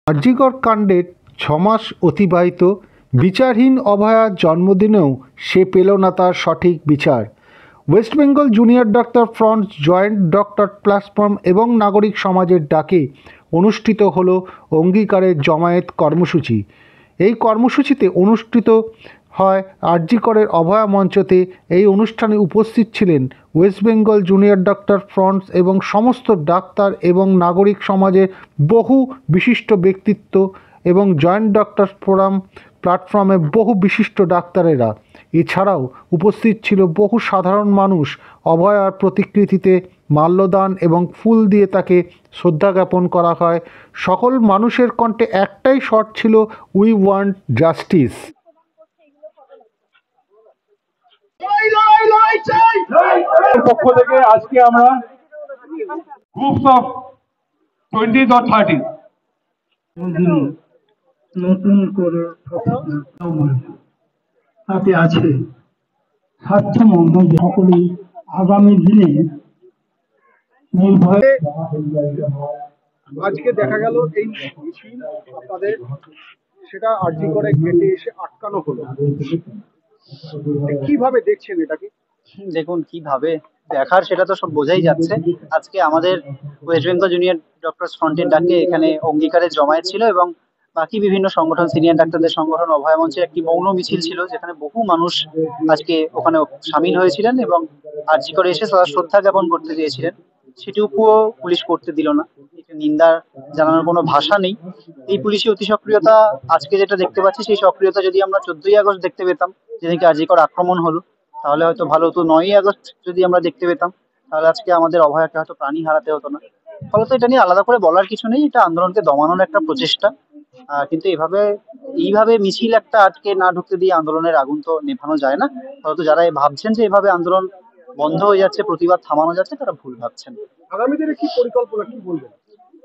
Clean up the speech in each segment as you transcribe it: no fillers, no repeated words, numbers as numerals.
আরজিকর কাণ্ডের 6 মাস অতিবাহিত, বিচারহীন অভয়ার জন্মদিনেও সে পেল না তার সঠিক বিচার। West Bengal junior doctor front, joint doctor platform এবং নাগরিক সমাজের ডাকে অনুষ্ঠিত হলো অঙ্গীকারের জমায়েত কর্মসূচি। এই কর্মসূচিতে অনুষ্ঠিত হয় আরজিকরের অভয়া মঞ্চতে। এই অনুষ্ঠানে উপস্থিত ছিলেন West Bengal junior doctor front এবং সমস্ত ডাক্তার এবং নাগরিক সমাজের বহু বিশিষ্ট ব্যক্তিত্ব এবং জয়েন্ট ডক্টর প্ল্যাটফর্মের বহু বিশিষ্ট ডাক্তারেরা। এছাড়াও উপস্থিত ছিল বহু সাধারণ মানুষ। অভয়ার প্রতিকৃতিতে মাল্যদান এবং ফুল দিয়ে তাকে শ্রদ্ধা জ্ঞাপন করা হয়। সকল মানুষের কণ্ঠে একটাই স্বর ছিল, উই ওয়ান্ট জাস্টিস। পক্ষ থেকে আজকে আমরা গ্রুপস অফ 20 or 30 নতুন করে তাতে আছে স্বাস্থ্যমন্দ সকলেই আগামী দিনে নির্ভয়ে। আজকে দেখা গেল এই মিছিল আপনাদের, সেটা আরজিকরে গেটে এসে আটকানো হলো। কিভাবে দেখছেন এটাকে? দেখুন, কিভাবে দেখার সেটা তো সব বোঝাই যাচ্ছে। আজকে আমাদের ওয়েস্ট বেঙ্গল জুনিয়র ডক্টরস ফ্রন্টের ডাকে এখানে অঙ্গীকারের জমায়েত ছিল এবং বাকি বিভিন্ন সংগঠন, সিনিয়র ডাক্তারদের সংগঠন, অভয়া মঞ্চের একটি মৌন মিছিল ছিল, যেখানে বহু মানুষ আজকে ওখানে সামিল হয়েছিলেন এবং আরজিকরে এসে তারা শ্রদ্ধা জ্ঞাপন করতে চেয়েছিলেন। সেটুকুও পুলিশ করতে দিল না। এটা নিন্দা জানানোর কোনো ভাষা নেই। এই পুলিশি অতি সক্রিয়তা আজকে যেটা দেখতে পাচ্ছি, সেই সক্রিয়তা যদি আমরা 14ই আগস্ট দেখতে পেতাম, যেদিনকে আরজিকর আক্রমণ হলো, তাহলে হয়তো ভালো হতো। 9ই আগস্ট যদি আমরা দেখতে পেতাম, তাহলে আজকে আমাদের অভয়াকে হয়তো প্রাণী হারাতে হতো না। ফলত এটা নিয়ে আলাদা করে বলার কিছু নেই। এটা আন্দোলনকে দমানোর একটা প্রচেষ্টা। কিন্তু এইভাবে মিছিল একটা আটকে না ঢুকতে দিয়ে আন্দোলনের আগুন তো নেভানো যায় না। ফলত যারা ভাবছেন যে এভাবে আন্দোলন বন্ধ হয়ে যাচ্ছে, প্রতিবাদ থামানো যাচ্ছে, তারা ভুল ভাবছেন। আগামী দিনে কি পরিকল্পনা, কি বলবেন?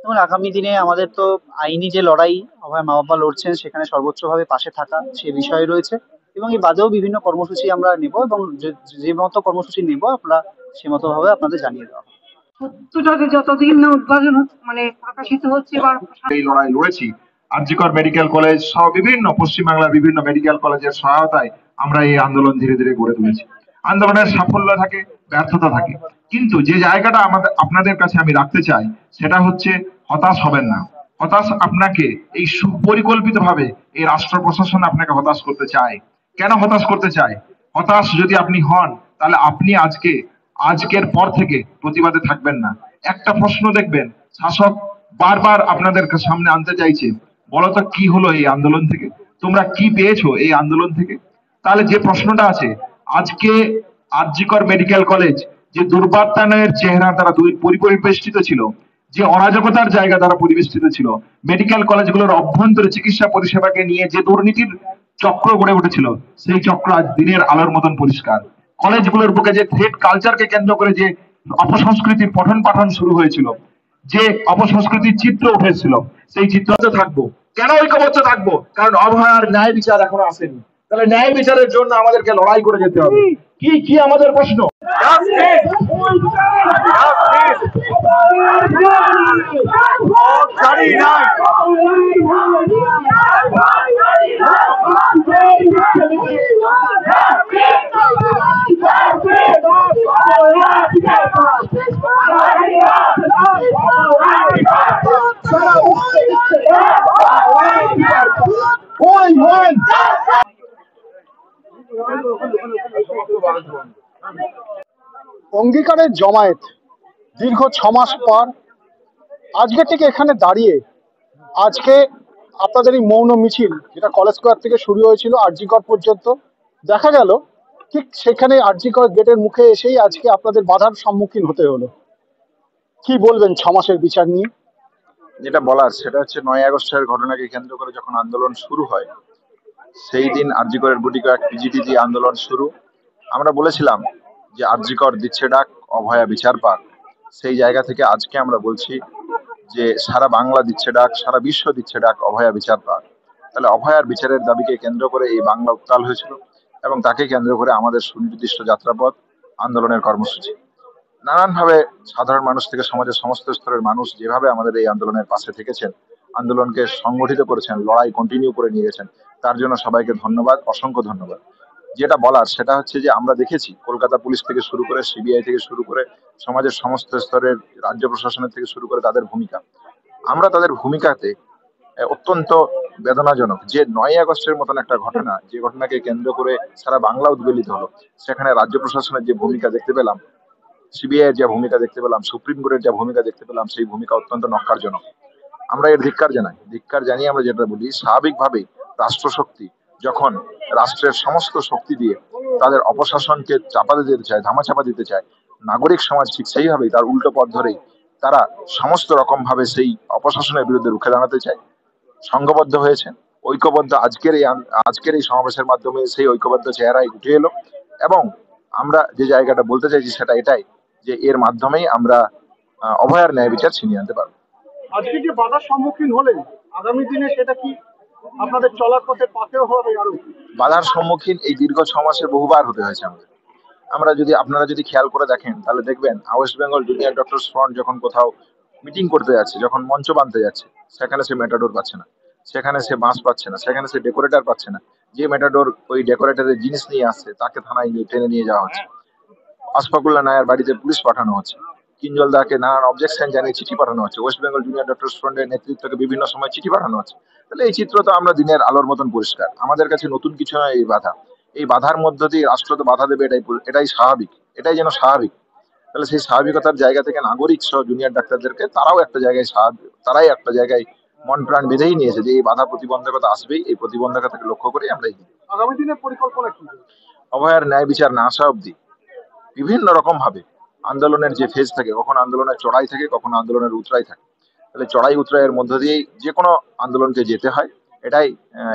যেমন আগামী দিনে আমাদের তো আইনি যে লড়াই অভয় মা বাবা লড়ছেন, সেখানে সর্বোচ্চভাবে পাশে থাকা সে বিষয় রয়েছে এবং এই বাদেও বিভিন্ন কর্মসূচি আমরা নেব এবং যে মতো কর্মসূচি নেব আমরা সে মতো ভাবে আপনাদের জানিয়ে দেওয়া হবে। সত্যটাকে যতদিন না উদ্ভাবন মানে প্রকাশিত হচ্ছে বা এই লড়াই লড়েছি। আরজিকর মেডিকেল কলেজ সহ বিভিন্ন পশ্চিমবাংলার বিভিন্ন মেডিকেল কলেজের সহায়তায় আমরা এই আন্দোলন ধীরে ধীরে গড়ে তুলেছি। আন্দোলনের সাফল্য থাকে, ব্যর্থতা থাকে, কিন্তু যে জায়গাটা আপনাদের কাছে আমি রাখতে চাই সেটা হচ্ছে হতাশ হবেন না। হতাশ আপনাকে এই সুপরিকল্পিত ভাবে এই রাষ্ট্র প্রশাসন আপনাকে হতাশ করতে চায়। কেন হতাশ করতে চায়? হতাশ যদি আপনি হন, তাহলে আপনি আজকের পর থেকে প্রতিবাদে থাকবেন না। একটা প্রশ্ন দেখবেন, শাসক বারবার আপনাদের সামনে আনতে চাইছে, বলতো কি হলো এই আন্দোলন থেকে, তোমরা কি পেয়েছো এই আন্দোলন থেকে? তাহলে যে প্রশ্নটা আছে, আজকে আরজিকর মেডিকেল কলেজ যে দুর্বার্তানের চেহারা দ্বারা পরিবেষ্টিত ছিল, যে অরাজকতার জায়গা দ্বারা পরিবেষ্টিত ছিল, মেডিকেল কলেজগুলোর অভ্যন্তরে চিকিৎসা পরিষেবাকে নিয়ে যে দুর্নীতির চক্র গড়ে উঠেছিল, সেই চক্র আজ দিনের আলোর মতন পরিষ্কার। কলেজগুলোর বুকে যে থ্রেড কালচারকে কেন্দ্র করে যে অপসংস্কৃতির পঠন পাঠন শুরু হয়েছিল, যে অপসংস্কৃতির চিত্র উঠেছিল, সেই চিত্রতে থাকবো। কেন ঐক্যবদ্ধ থাকবো? কারণ অভয়ার ন্যায় বিচার এখনো আসেনি। তাহলে ন্যায় বিচারের জন্য আমাদেরকে লড়াই করে যেতে হবে। কি আমাদের প্রশ্ন? অঙ্গীকারের জমায়েত দীর্ঘ 6 মাস পর আজকে থেকে এখানে দাঁড়িয়ে, আজকে আপনাদের এই মৌন মিছিল যেটা কলেজ স্কোয়ার থেকে শুরু হয়েছিল আরজিকর পর্যন্ত, দেখা গেল ঠিক সেখানে আরজিকর গেটের মুখে এসেই আজকে আপনাদের বাধার সম্মুখীন হতে হলো। কি বলবেন 6 মাসের বিচার নিয়ে? যেটা বলার সেটা হচ্ছে 9ই আগস্টের ঘটনাকে কেন্দ্র করে যখন আন্দোলন শুরু হয়, সেই দিন আরজিকরের গুটি কয়েক পিজিটি আন্দোলন শুরু। আমরা বলেছিলাম যে আরজিকর দিচ্ছে ডাক, অভয়া বিচার পাক। সেই জায়গা থেকে আজকে আমরা বলছি যে সারা বাংলা দিচ্ছে ডাক, সারা বিশ্ব দিচ্ছে ডাক, অভয়া বিচার পাক। তাহলে অভয়ার বিচারের দাবিকে কেন্দ্র করে এই বাংলা উত্তাল হয়েছিল এবং তাকে কেন্দ্র করে আমাদের সুনির্দিষ্ট যাত্রাপথ, আন্দোলনের কর্মসূচি। নানানভাবে সাধারণ মানুষ থেকে সমাজের সমস্ত স্তরের মানুষ যেভাবে আমাদের এই আন্দোলনের পাশে থেকেছেন, আন্দোলনকে সংগঠিত করেছেন, লড়াই কন্টিনিউ করে নিয়ে গেছেন, তার জন্য সবাইকে ধন্যবাদ, অসংখ্য ধন্যবাদ। যেটা বলার সেটা হচ্ছে যে আমরা দেখেছি কলকাতা পুলিশ থেকে শুরু করে, সিবিআই থেকে শুরু করে, সমাজের সমস্ত স্তরের, রাজ্য প্রশাসনের থেকে শুরু করে তাদের ভূমিকা, আমরা তাদের ভূমিকাতে অত্যন্ত বেদনাজনক যে 9ই আগস্টের মতন একটা ঘটনা, যে ঘটনাকে কেন্দ্র করে সারা বাংলা উদ্বেলিত হলো, সেখানে রাজ্য প্রশাসনের যে ভূমিকা দেখতে পেলাম, সিবিআই এর যে ভূমিকা দেখতে পেলাম, সুপ্রিম কোর্টের যে ভূমিকা দেখতে পেলাম, সেই ভূমিকা অত্যন্ত নক্কারজনক। আমরা এর ধিক্কার জানাই। ধিক্কার জানিয়ে আমরা যেটা বলি, স্বাভাবিকভাবেই রাষ্ট্রশক্তি যখন রাষ্ট্রের সমস্ত শক্তি দিয়ে তাদের অপশাসনকে চাপা দিতে চায়, ধামাচাপা দিতে চায়, নাগরিক সমাজ ঠিক সেইভাবেই তার উল্টো পথ ধরেই তারা সমস্ত রকম ভাবে সেই অপশাসনের বিরুদ্ধে রুখে দাঁড়াতে চায়। সংঘবদ্ধ হয়েছেন, ঐক্যবদ্ধ আজকের এই সমাবেশের মাধ্যমে সেই ঐক্যবদ্ধ চেহারাই উঠে এলো। এবং আমরা যে জায়গাটা বলতে চাইছি সেটা এটাই, যে এর মাধ্যমেই আমরা অভয়ার ন্যায় বিচার ছিনিয়ে আনতে পারবো। আজকে যে বাধার সম্মুখীন হলেন, আগামী দিনে সেটা কি আপনাদের চলার পথে পাথেয় হবে আরো? বাধার সম্মুখীন এই দীর্ঘ 6 মাসে বহুবার হতে হয়েছে আমাদের। আপনারা যদি খেয়াল করে দেখেন তাহলে দেখবেন, West Bengal junior doctors front যখন কোথাও মিটিং করতে যাচ্ছে, যখন মঞ্চ বাঁধতে যাচ্ছে, সেখানে সে মেটাডোর পাচ্ছে না, সেখানে সে বাঁশ পাচ্ছে না, সেখানে সে ডেকোরেটর পাচ্ছে না। যে মেটাডোর ওই ডেকোরেটরের জিনিস নিয়ে আসছে তাকে থানায় টেনে নিয়ে যাওয়া হচ্ছে। আশফাকুল্লাহ নায়ার বাড়িতে পুলিশ পাঠানো হচ্ছে। কিঞ্জল দাকে নানান অবজেকশন জানিয়ে চিঠি পাঠানো হচ্ছে। ওয়েস্ট বেঙ্গল জুনিয়র ডক্টরস ফ্রন্টের নেতৃত্বকে বিভিন্ন সময় চিঠি পাঠানো হচ্ছে। তাহলে এই চিত্র তো আমরা দিনের আলোর মতন পরিষ্কার। আমাদের কাছে নতুন কিছু নয় এই বাধা। এই বাধার মধ্য দিয়ে রাষ্ট্র তো বাধা দেবে, এটাই স্বাভাবিক, এটাই যেন স্বাভাবিক। তাহলে সেই স্বাভাবিকতার জায়গা থেকে নাগরিক সহ জুনিয়র ডাক্তারদেরকে তারাই একটা জায়গায় মন প্রাণ বেঁধেই নিয়েছে যে এই বাধা প্রতিবন্ধকতা আসবেই, এই প্রতিবন্ধকতাকে লক্ষ্য করে আমরা এগিয়ে যাবো। আগামী দিনের পরিকল্পনা কি? অভয়ার ন্যায় বিচার না আসা অব্দি বিভিন্ন রকম ভাবে আন্দোলনের যে ফেজ থাকে, কখনো আন্দোলনের চড়াই থাকে, কখনো আন্দোলনের উতরাই থাকে। তাহলে চড়াই উতরাইয়ের মধ্য দিয়েই যে কোনো আন্দোলনকে যেতে হয়, এটাই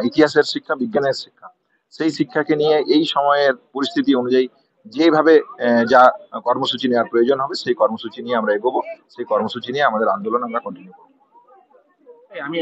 ইতিহাসের শিক্ষা, বিজ্ঞানের শিক্ষা। সেই শিক্ষাকে নিয়ে এই সময়ের পরিস্থিতি অনুযায়ী যেভাবে যা কর্মসূচি নেওয়ার প্রয়োজন হবে, সেই কর্মসূচি নিয়ে আমরা এগোবো, সেই কর্মসূচি নিয়ে আমাদের আন্দোলন আমরা কন্টিনিউ করবো। আমি